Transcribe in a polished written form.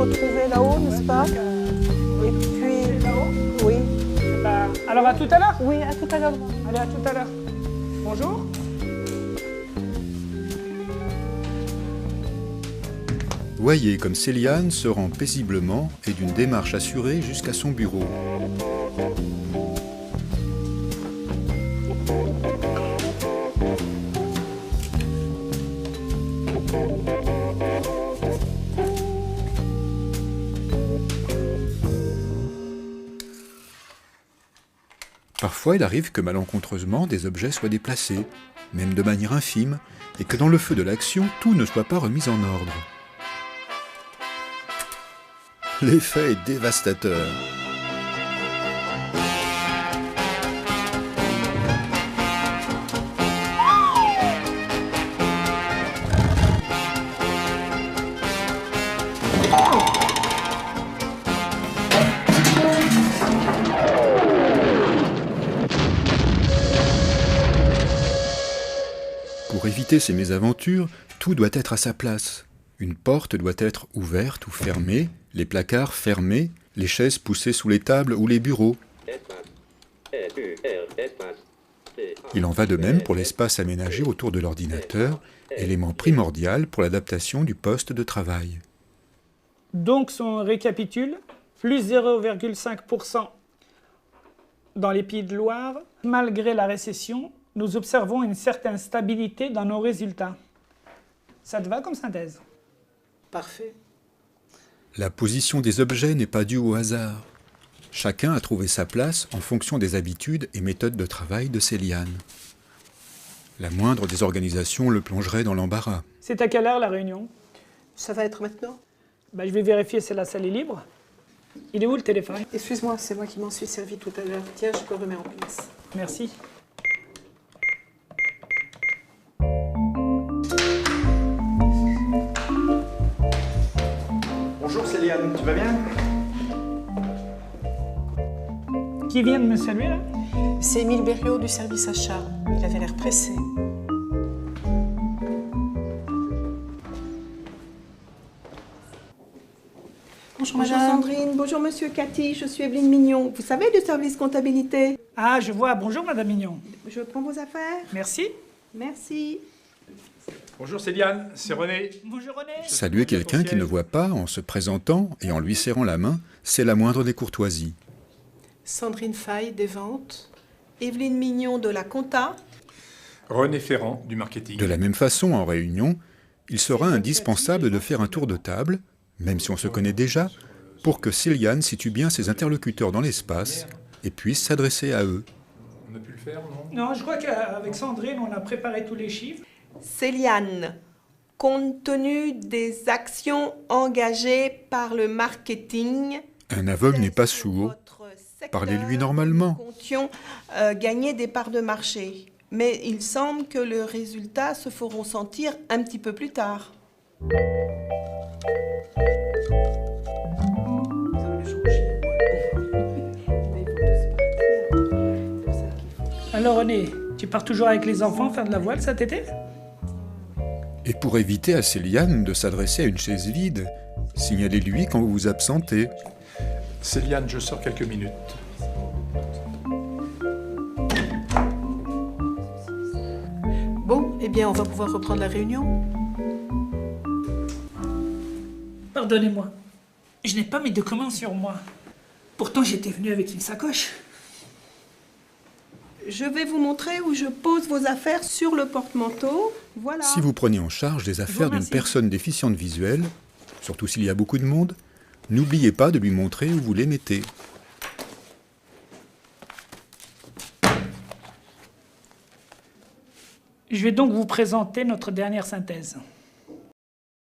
retrouver là-haut, n'est-ce pas? Et puis là-haut? Oui. Alors à tout à l'heure? Oui, à tout à l'heure. Allez, à tout à l'heure. Bonjour. Voyez comme Céliane se rend paisiblement et d'une démarche assurée jusqu'à son bureau. Parfois, il arrive que malencontreusement des objets soient déplacés, même de manière infime, et que dans le feu de l'action, tout ne soit pas remis en ordre. L'effet est dévastateur. Pour éviter ces mésaventures, tout doit être à sa place. Une porte doit être ouverte ou fermée, les placards fermés, les chaises poussées sous les tables ou les bureaux. Il en va de même pour l'espace aménagé autour de l'ordinateur, élément primordial pour l'adaptation du poste de travail. Donc, si on récapitule, plus 0,5% dans les Pays de Loire. Malgré la récession, nous observons une certaine stabilité dans nos résultats. Ça te va comme synthèse? Parfait. La position des objets n'est pas due au hasard. Chacun a trouvé sa place en fonction des habitudes et méthodes de travail de Céliane. La moindre désorganisation le plongerait dans l'embarras. C'est à quelle heure la réunion? Ça va être maintenant? Je vais vérifier si la salle est libre. Il est où le téléphone? Excuse-moi, c'est moi qui m'en suis servi tout à l'heure. Tiens, je le remets en place. Merci. Bonjour Céliane, tu vas bien? Qui vient de me saluer là? C'est Émile Berriot du service achat. Il avait l'air pressé. Bonjour Bonjour madame. Sandrine, bonjour monsieur Cathy, je suis Evelyne Mignon. Vous savez, du service comptabilité? Ah, je vois. Bonjour Madame Mignon. Je prends vos affaires. Merci. Merci. Bonjour Céliane, c'est René. Bonjour René. Saluer quelqu'un qui ne voit pas en se présentant et en lui serrant la main, c'est la moindre des courtoisies. Sandrine Faye des ventes. Evelyne Mignon de la compta. René Ferrand du marketing. De la même façon, en réunion, il sera indispensable de faire un tour de table, même si on se connaît déjà, pour que Céliane situe bien ses interlocuteurs dans l'espace et puisse s'adresser à eux. On a pu le faire, non? Non, je crois qu'avec Sandrine, on a préparé tous les chiffres. Céliane, compte tenu des actions engagées par le marketing... Un aveugle n'est pas sourd. Parlez-lui normalement. Nous comptions gagner des parts de marché. Mais il semble que le résultat se feront sentir un petit peu plus tard. Alors René, tu pars toujours avec les enfants faire de la voile cet été? Et pour éviter à Céliane de s'adresser à une chaise vide, signalez-lui quand vous vous absentez. Céliane, je sors quelques minutes. Bon, eh bien, on va pouvoir reprendre la réunion. Pardonnez-moi, je n'ai pas mes documents sur moi. Pourtant, j'étais venu avec une sacoche. Je vais vous montrer où je pose vos affaires sur le porte-manteau. Voilà. Si vous prenez en charge des affaires d'une remercie. personne déficiente visuelle, surtout s'il y a beaucoup de monde, n'oubliez pas de lui montrer où vous les mettez. Je vais donc vous présenter notre dernière synthèse.